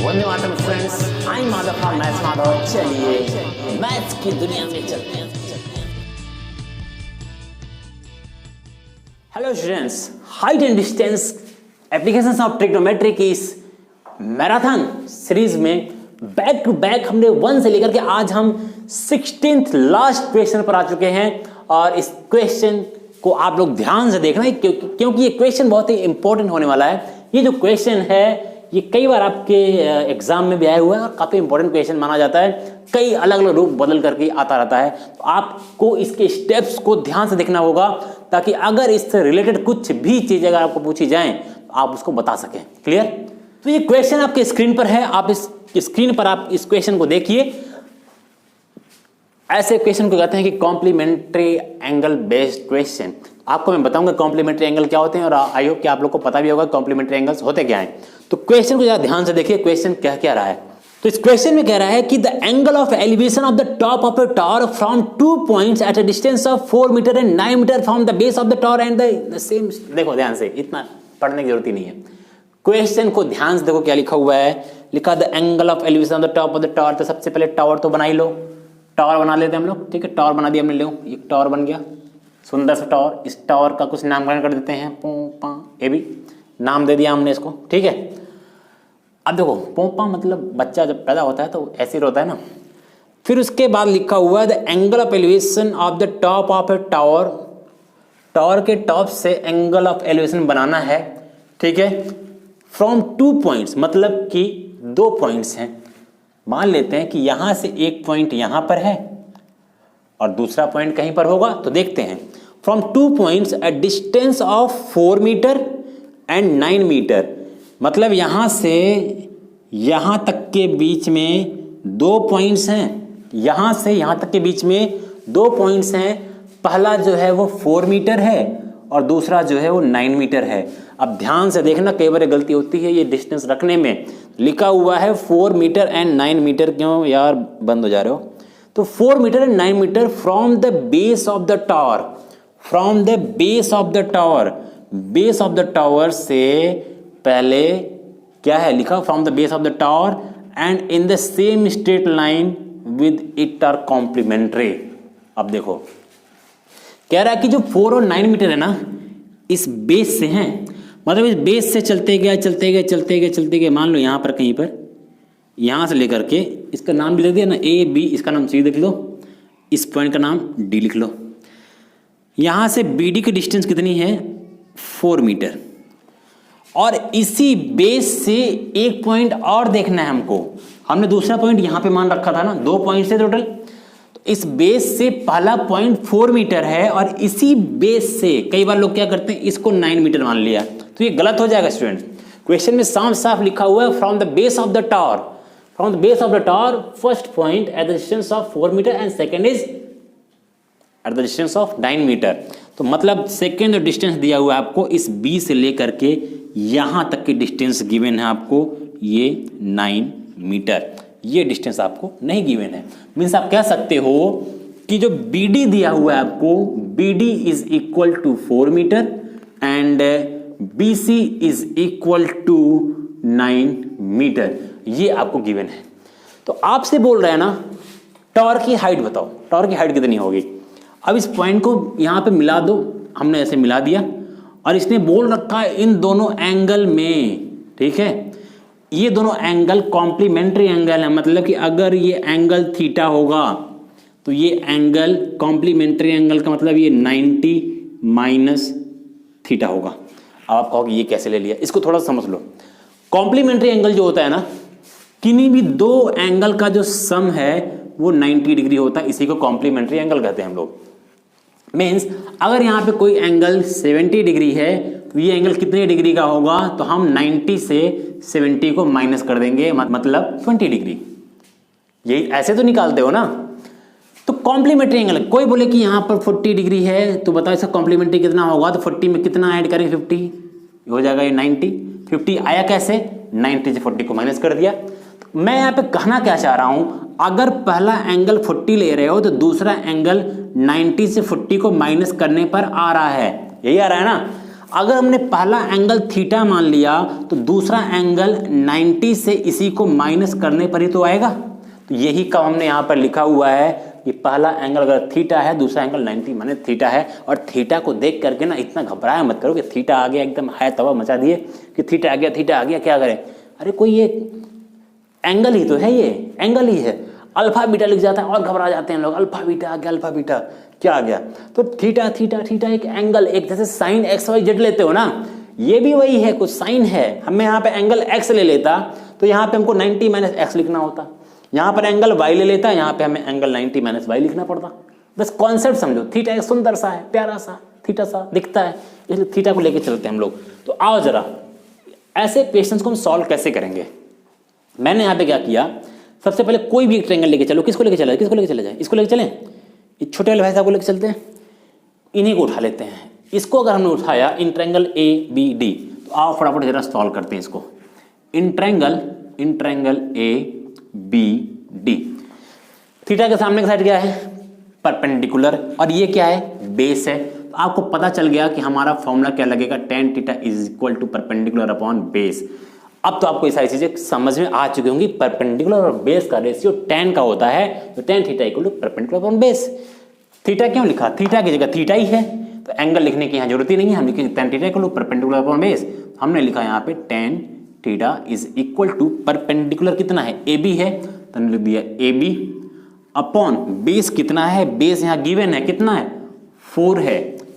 Vande Mataram friends, I Madhav from maths Madhav. चलिए maths की दुनिया में चलते हैं। Hello students, height and distance applications of trigonometry की इस मैराथन सीरीज में बैक टू बैक हमने 1 से लेकर के आज हम 16th लास्ट क्वेश्चन पर आ चुके हैं। और इस क्वेश्चन को आप लोग ध्यान से देखना है क्योंकि ये क्वेश्चन बहुत ही इंपॉर्टेंट होने वाला है। ये जो क्वेश्चन है ये कई बार आपके एग्जाम में भी आया हुआ है और काफी इंपॉर्टेंट क्वेश्चन माना जाता है। कई अलग अलग रूप बदल करके आता रहता है, तो आपको इसके स्टेप्स को ध्यान से देखना होगा ताकि अगर इससे रिलेटेड कुछ भी चीज अगर आपको पूछी जाए तो आप उसको बता सकें। क्लियर? तो ये क्वेश्चन आपके स्क्रीन पर है, आप इस स्क्रीन पर आप इस क्वेश्चन को देखिए। ऐसे क्वेश्चन को कहते हैं कि कॉम्प्लीमेंट्री एंगल बेस्ड क्वेश्चन। आपको मैं बताऊंगा कॉम्प्लीमेंट्री एंगल क्या होते हैं और आई होप कि आप लोग को पता भी होगा कॉम्प्लीमेंट्री एंगल्स होते क्या हैं। तो क्वेश्चन को जरा ध्यान से देखिए, क्वेश्चन कह क्या रहा है। तो इस क्वेश्चन में कह रहा है कि the angle of elevation of the top of a tower from 2 points at a distance of 4 metre and 9 metre from the base of the tower and the same. देखो ध्यान से, इतना पढ़ने की जरूरत ही नहीं है। क्वेश्चन को ध्यान से देखो क्या लिखा हुआ है। लिखा the angle of elevation of the top of the tower. तो सबसे पहले टावर तो बना ही लो, टावर बना लेते हैं हम लोग। ठीक है, टावर बना दिया हमने, लो एक टावर बन गया, सुंदर सा टावर। इस टावर का कुछ नामकरण कर देते हैं, पोंपा, ये भी नाम दे दिया हमने इसको। ठीक है, अब देखो पोंपा मतलब बच्चा जब पैदा होता है तो ऐसे ही होता है ना। फिर उसके बाद लिखा हुआ है the angle of elevation of the top of A tower. Tower के टॉप से एंगल ऑफ एलिवेशन बनाना है। ठीक है, फ्रॉम 2 पॉइंट्स मतलब कि 2 पॉइंट्स हैं। मान लेते हैं कि यहां से एक पॉइंट यहां पर है और दूसरा पॉइंट कहीं पर होगा। तो देखते हैं, from 2 points at distance of 4 metre and 9 metre. मतलब यहां से यहां तक के बीच में 2 पॉइंट्स हैं। यहां से यहां तक के बीच में 2 पॉइंट्स हैं। पहला जो है वो 4 मीटर है और दूसरा जो है वो 9 मीटर है। अब ध्यान से देखना, कई बार गलती होती है ये डिस्टेंस रखने में। लिखा हुआ है 4 मीटर एंड 9 मीटर। क्यों यार बंद हो जा रहे हो? तो 4 metre and 9 metre from the base of the tower. From the base of the tower, base of the tower से पहले क्या है लिखा? From the base of the tower and in the same straight line with it are complementary. अब देखो कह रहा है कि जो 4 और 9 मीटर है ना, इस बेस से हैं। मतलब इस बेस से चलते गए, मान लो यहां पर कहीं पर, यहां से लेकर के, इसका नाम भी लिख दिया ना, ए बी, इसका नाम सी लिख लो, इस पॉइंट का नाम डी लिख लो। यहां से बी डी की डिस्टेंस कितनी है? 4 मीटर। और इसी बेस से एक पॉइंट और देखना है हमको। हमने दूसरा पॉइंट यहां पे मान रखा था ना, 2 पॉइंट से टोटल। तो इस बेस से पहला पॉइंट 4 मीटर है और इसी बेस से, कई बार लोग क्या करते हैं, इसको 9 मीटर मान लिया, तो ये गलत हो जाएगा स्टूडेंट। क्वेश्चन में साफ साफ लिखा हुआ है from the base of the tower. From the base of the tower first point at the distance of 4 metre and second is at the distance of 9 metre. तो मतलब सेकेंड जो डिस्टेंस दिया हुआ है आपको, इस बी से लेकर के यहां तक की डिस्टेंस गिवन है आपको, ये 9 मीटर। ये डिस्टेंस आपको नहीं गिवन है। मीन्स आप कह सकते हो कि जो बी डी दिया हुआ है आपको, B D is equal to 4 metre and B C is equal to 9 metre. ये आपको गिवन है। तो आपसे बोल रहा है ना टावर की हाइट बताओ, टावर की हाइट कितनी होगी। अब इस पॉइंट को यहां पे मिला दो, हमने ऐसे मिला दिया और इसने बोल रखा है इन दोनों एंगल में। ठीक है, ये दोनों एंगल कॉम्प्लीमेंट्री एंगल है। मतलब कि अगर ये एंगल थीटा होगा तो ये एंगल कॉम्प्लीमेंट्री एंगल का मतलब ये 90 माइनस थीटा होगा। अब आप कहोगे ये कैसे ले लिया, इसको थोड़ा समझ लो। कॉम्प्लीमेंट्री एंगल जो होता है ना, किन्हीं भी 2 एंगल का जो सम है वो 90 डिग्री होता है। इसी को कॉम्प्लीमेंट्री एंगल कहते हैं हम लोग। मीन्स अगर यहाँ पे कोई एंगल 70 डिग्री है तो ये एंगल कितने डिग्री का होगा? तो हम 90 से 70 को माइनस कर देंगे, मतलब 20 डिग्री। यही ऐसे तो निकालते हो ना। तो कॉम्प्लीमेंट्री एंगल, कोई बोले कि यहाँ पर 40 डिग्री है तो बताओ इसका कॉम्प्लीमेंट्री कितना होगा। तो 40 में कितना ऐड करें? 50 हो जाएगा, ये 90। 50 आया कैसे? 90 से 40 को माइनस कर दिया। तो मैं यहाँ पे कहना क्या चाह रहा हूं, अगर पहला एंगल 40 ले रहे हो तो दूसरा एंगल 90 से 40 को माइनस करने पर आ रहा है, यही आ रहा है ना। अगर हमने पहला एंगल थीटा मान लिया तो दूसरा एंगल 90 से इसी को माइनस करने पर ही तो आएगा। तो यही काम हमने यहाँ पर लिखा हुआ है कि पहला एंगल अगर थीटा है, दूसरा एंगल 90 माने थीटा है। और थीटा को देख करके ना इतना घबराया मत करो कि थीटा आ गया, एकदम है तवा मचा दिए कि थीटा आ गया क्या करें। अरे कोई ये एंगल ही तो है, ये एंगल ही है। अल्फा बीटा लिख जाता है और घबरा जाते हैं लोग, अल्फा बीटा आ गया, अल्फा बीटा क्या आ गया। तो थीटा थीटा थीटा एक एंगल, एक जैसे साइन एक्स वाई जेड लेते हो ना, ये भी वही है, कुछ साइन है। हमें यहाँ पे एंगल एक्स ले लेता तो यहाँ पे हमको 90 माइनस एक्स लिखना होता। यहाँ पर एंगल वाई ले लेता, यहाँ पे हमें एंगल 90 माइनस वाई लिखना पड़ता। बस कॉन्सेप्ट समझो। थीटा एक सुंदर सा है, प्यारा सा थीटा सा दिखता है, इसलिए थीटा को लेके चलते हैं हम लोग। तो आओ जरा ऐसे क्वेश्चंस को हम सॉल्व कैसे करेंगे। मैंने यहाँ पे क्या किया, सबसे पहले कोई भी एक ट्रायंगल लेके चलो। किसको लेके चला जाए, इसको लेके चलें, इस छोटे वाले भाई साहब को लेके चलते हैं, इन्हीं को उठा लेते हैं। इसको अगर हमने उठाया in triangle A B D, तो आओ फटाफट जरा सॉल्व करते हैं इसको। In triangle A B D, theta के सामने का साइड क्या है, परपेंडिकुलर, और ये क्या है, बेस है। तो आपको पता चल गया कि हमारा फॉर्मूला क्या लगेगा, tan theta is equal to perpendicular upon base. अब तो आपको ये सारी चीजें समझ में आ चुकी होंगी। परपेंडिकुलर और बेस का रेशियो tan का होता है, तो tan theta equal to perpendicular upon base. Theta क्यों लिखा, थीटा की जगह थीटा ही है, तो एंगल लिखने की यहाँ जरूरत ही नहीं है। हम लिखेंगे tan theta equal to perpendicular upon base. हमने लिखा यहाँ पे tan theta is equal to perpendicular कितना है, ए बी है, तो हमने लिख दिया ए बी अपॉन बेस कितना है, बेस यहाँ गिवन है, कितना है 4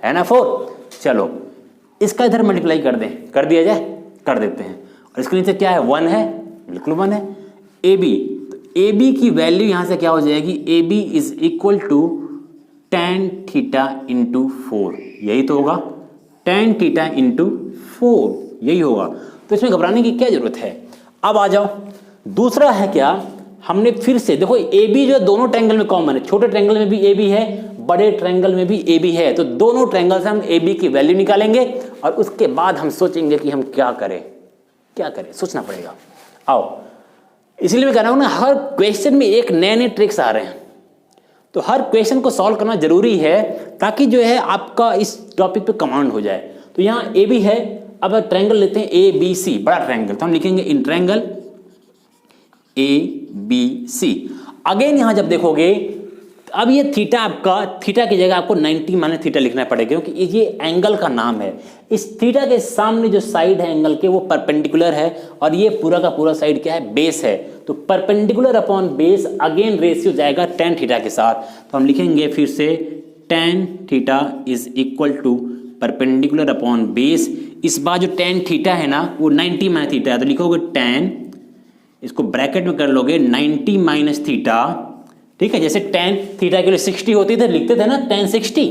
है ना 4। चलो इसका इधर मल्टीप्लाई कर दें, कर दिया जाए, कर देते हैं। और इसके नीचे क्या है, 1 है, बिल्कुल 1 है। ए बी, तो ए बी की वैल्यू यहाँ से क्या हो जाएगी, A B is equal to tan theta into 4, यही तो होगा, tan थीटा इंटू 4 यही होगा। तो इसमें घबराने की क्या जरूरत है। अब आ जाओ, दूसरा है क्या, हमने फिर से देखो ए बी जो दोनों ट्रायंगल में कॉमन है, छोटे ट्रायंगल में भी ए बी है, बड़े ट्रायंगल में भी ए बी है। तो दोनों ट्रायंगल से हम ए बी की वैल्यू निकालेंगे और उसके बाद हम सोचेंगे कि हम क्या करें, सोचना पड़ेगा। आओ, इसलिए मैं कह रहा हूं ना, हर क्वेश्चन में एक नए नए ट्रिक्स आ रहे हैं, तो हर क्वेश्चन को सॉल्व करना जरूरी है ताकि जो है आपका इस टॉपिक पे कमांड हो जाए। तो यहाँ ए बी है, अब ट्रायंगल लेते हैं ए बी सी, बड़ा ट्रायंगल, तो हम लिखेंगे in triangle A B C. Again यहां जब देखोगे, अब ये थीटा, आपका थीटा की जगह आपको 90 माइनस थीटा लिखना पड़ेगा, क्योंकि ये एंगल का नाम है। इस थीटा के सामने जो साइड है एंगल के, वो परपेंडिकुलर है, और ये पूरा का पूरा साइड क्या है, बेस है। तो perpendicular upon base, again ratio जाएगा tan थीटा के साथ। तो हम लिखेंगे फिर से tan theta is equal to perpendicular upon base. इस बार जो tan थीटा है ना, वो 90 माइनस थीटा है, तो लिखोगे tan, इसको ब्रैकेट में कर लोगे 90 माइनस थीटा, ठीक है। जैसे tan थीटा के लिए 60 होती थी, लिखते थे ना tan 60,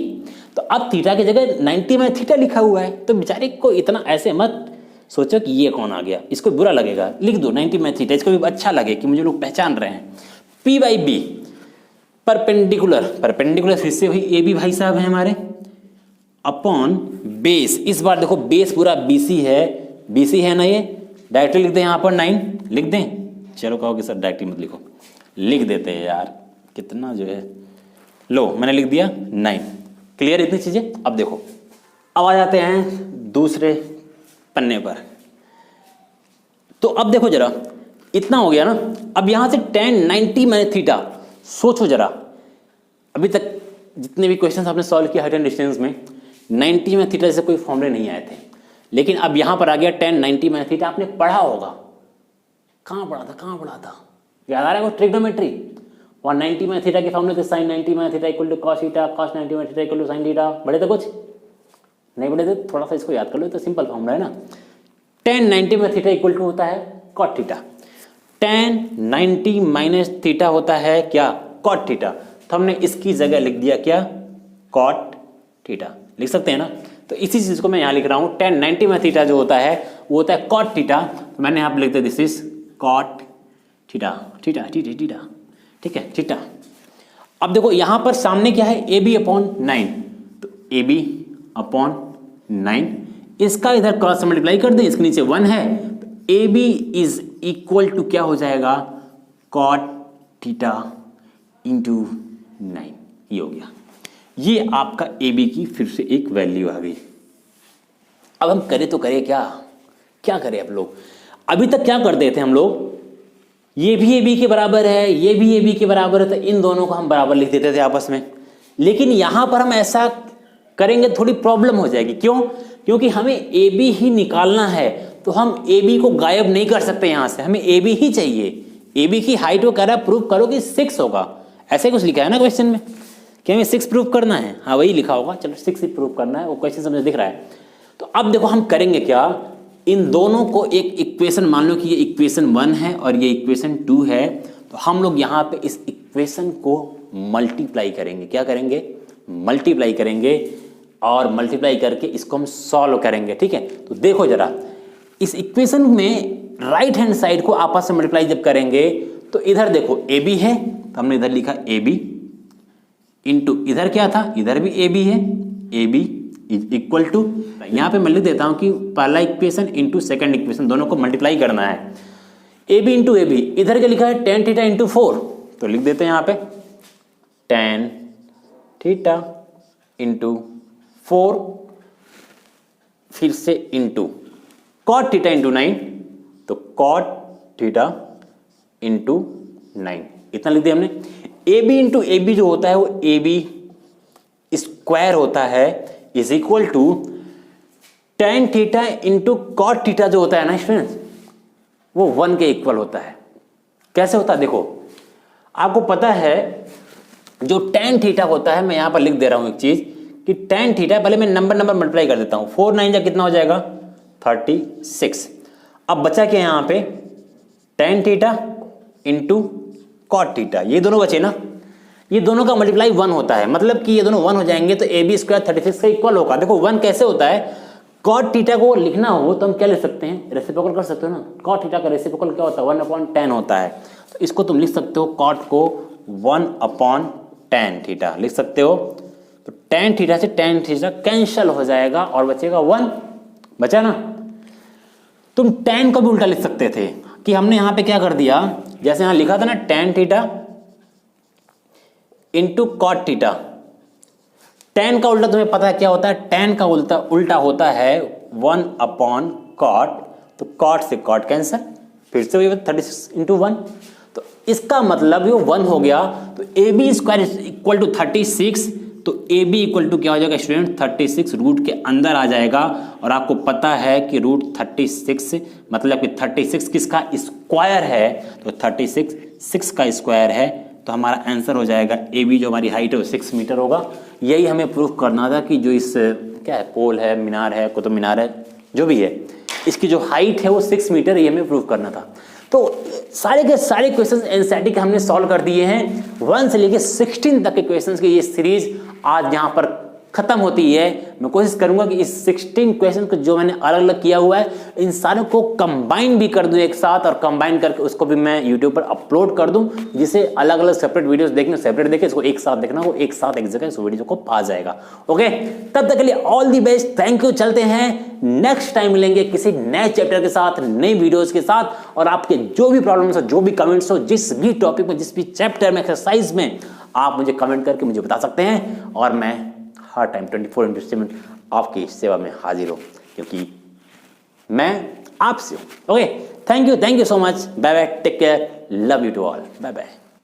तो अब थीटा की जगह 90 माइनस थीटा लिखा हुआ है। तो बेचारे को इतना ऐसे मत सोचो कि ये कौन आ गया, इसको बुरा लगेगा, लिख दो 90 माइनस थीटा, इसको भी अच्छा लगे कि मुझे लोग पहचान रहे हैं। P बाई बी, परपेंडिकुलर फिर से वही ए बी भाई साहब हैं हमारे, अपॉन बेस। इस बार देखो बेस पूरा BC है ना, ये डायरेक्टली लिख दें यहाँ पर 9 लिख दें। चलो कहोगे सर डायरेक्टली मत लिखो, लिख देते हैं यार, कितना जो है, लो मैंने लिख दिया 9। क्लियर इतनी चीजें। अब देखो, अब आ जाते हैं दूसरे पन्ने पर। तो अब देखो जरा, इतना हो गया ना। अब यहां से tan 90 माइनस थीटा, सोचो जरा, अभी तक जितने भी क्वेश्चन आपने सॉल्व किया हाइट एंड डिस्टेंस में, 90 माइनस थीटा जैसे कोई फॉर्मूले नहीं आए थे, लेकिन अब यहां पर आ गया tan 90 माइनस थीटा। आपने पढ़ा होगा, कहां पढ़ा था, याद आ रहा है, ट्रिग्नोमेट्री। 190 माइनस थीटा के फॉर्मूले थे, sin 90 minus theta equal to cos theta, cos 90 minus theta equal to sin theta. बड़े थे कुछ नहीं, बड़े थे, थोड़ा सा इसको याद कर लो, तो सिंपल फॉर्मूला है ना। tan 90 minus theta equal to होता है cot theta, tan 90 minus theta होता है क्या, cot थीटा। तो हमने इसकी जगह लिख दिया क्या, cot थीटा, लिख सकते हैं ना। तो इसी चीज को मैं यहाँ लिख रहा हूँ, tan 90 माइनस थीटा जो होता है वो होता है cot थीटा। तो मैंने यहाँ पे लिख दिया दिस इज cot थीटा, ठीक है थीटा। अब देखो यहाँ पर सामने क्या है, ए बी अपॉन 9, तो ए बी अपॉन 9, इसका इधर क्रॉस मल्टीप्लाई कर दें, इसके नीचे 1 है, तो A B is equal to क्या हो जाएगा, cot थीटा इंटू 9, ये हो गया। ये आपका ए बी की फिर से एक वैल्यू आ गई। अब हम करें तो करें क्या, क्या करें अब लोग। अभी तक क्या करते थे हम लोग, ये भी ए बी के बराबर है, ये भी ए बी के बराबर है, तो इन दोनों को हम बराबर लिख देते थे आपस में। लेकिन यहां पर हम ऐसा करेंगे थोड़ी प्रॉब्लम हो जाएगी। क्यों? क्योंकि हमें ए बी ही निकालना है, तो हम ए बी को गायब नहीं कर सकते यहां से, हमें ए बी ही चाहिए। ए बी की हाइट वो कह रहा है प्रूव करो कि 6 होगा, ऐसे कुछ लिखा है ना क्वेश्चन में कि हमें 6 प्रूव करना है। हाँ वही लिखा होगा, चलो 6 ही प्रूव करना है, वो क्वेश्चन समझ दिख रहा है। तो अब देखो हम करेंगे क्या, इन दोनों को एक इक्वेशन, मान लो कि ये इक्वेशन 1 है और ये इक्वेशन 2 है, तो हम लोग यहाँ पे इस इक्वेशन को मल्टीप्लाई करेंगे। क्या करेंगे? मल्टीप्लाई करेंगे, और मल्टीप्लाई करके इसको हम सॉल्व करेंगे। ठीक है, तो देखो जरा, इस इक्वेशन में राइट हैंड साइड को आपस में मल्टीप्लाई जब करेंगे तो इधर देखो ए बी है, तो हमने इधर लिखा ए बी इंटू इधर क्या था, इधर भी ए बी है, A B is equal to, यहां पे मैं लिख देता हूं कि पहला इक्वेशन इंटू सेकंड इक्वेशन, दोनों को मल्टीप्लाई करना है। A B into A B, इधर क्या लिखा है tan थीटा इंटू 4, तो लिख देते हैं यहां पे tan थीटा इंटू 4, फिर से इंटू cot थीटा इंटू 9, तो cot थीटा इंटू 9, इतना लिख दिया हमने। A B into A B जो होता है वो ए बी स्क्वायर होता है is equal to tan theta into cot theta जो होता है ना स्टूडेंट्स, वो 1 के इक्वल होता है। कैसे होता है देखो, आपको पता है जो tan थीटा होता है, मैं यहां पर लिख दे रहा हूं एक चीज कि tan थीटा, पहले मैं नंबर मल्टीप्लाई कर देता हूं, 4 9 जा कितना हो जाएगा 36। अब बचा क्या यहां पे, tan theta into cot theta, ये दोनों बचे ना, ये दोनों का मल्टीप्लाई 1 होता है, मतलब कि ये दोनों 1 हो जाएंगे तो ए बी स्क्वायर 36 का इक्वल होगा। देखो 1 कैसे होता है, कॉट थीटा को लिखना हो तो हम क्या लिख सकते हैं, रेसिप्रोकल कर सकते हो ना। कॉट थीटा का रेसिप्रोकल क्या होता है, 1/tan होता है, तो इसको तुम लिख सकते हो कॉट को 1/tan थीटा लिख सकते हो। तो tan थीटा से tan थीटा कैंसिल हो जाएगा और बचेगा 1, बचा ना। तुम tan को भी उल्टा लिख सकते थे कि हमने यहां पे क्या कर दिया, जैसे यहां लिखा था ना tan theta into cot theta, tan का उल्टा तुम्हें पता है क्या होता है, tan का उल्टा होता है 1/cot, तो cot से cot कैंसर, फिर से वही 36 इंटू 1, तो इसका मतलब ये 1 हो गया। तो A B square equal to 36, तो ए बी इक्वल टू क्या हो जाएगा स्टूडेंट, 36 रूट के अंदर आ जाएगा, और आपको पता है कि रूट 36 मतलब कि 36 किसका स्क्वायर है, तो 36 6 का स्क्वायर है, तो हमारा आंसर हो जाएगा ए बी, जो हमारी हाइट है वो 6 मीटर होगा। यही हमें प्रूफ करना था कि जो इस क्या है, पोल है, मीनार है, कुतुब मीनार है, जो भी है, इसकी जो हाइट है वो 6 मीटर, ये हमें प्रूफ करना था। तो सारे के सारे क्वेश्चंस एनसीईआरटी के हमने सॉल्व कर दिए हैं। 1 से लेके 16 तक के क्वेश्चंस की ये सीरीज आज यहाँ पर खत्म होती है। मैं कोशिश करूंगा कि इस 16 क्वेश्चन को जो मैंने अलग अलग किया हुआ है, इन सारों को कंबाइन भी कर दूं एक साथ, और कंबाइन करके उसको भी मैं यूट्यूब पर अपलोड कर दूं, जिसे अलग अलग सेपरेट वीडियोस देखने सेपरेट देखे, इसको एक साथ देखना, वो एक साथ एक जगह इस वीडियो को पा जाएगा। ओके, तब तक के लिए all the best, thank you. चलते हैं, नेक्स्ट टाइम मिलेंगे किसी नए चैप्टर के साथ, नई वीडियोज के साथ, और आपके जो भी प्रॉब्लम्स हो, जो भी कमेंट्स हो, जिस भी टॉपिक में, जिस भी चैप्टर में, एक्सरसाइज में, आप मुझे कमेंट करके मुझे बता सकते हैं, और मैं हर टाइम 24/7 आपकी सेवा में हाजिर हूं, क्योंकि मैं आपसे हूं। Okay, thank you so much, bye bye, take care, love you to all, bye bye.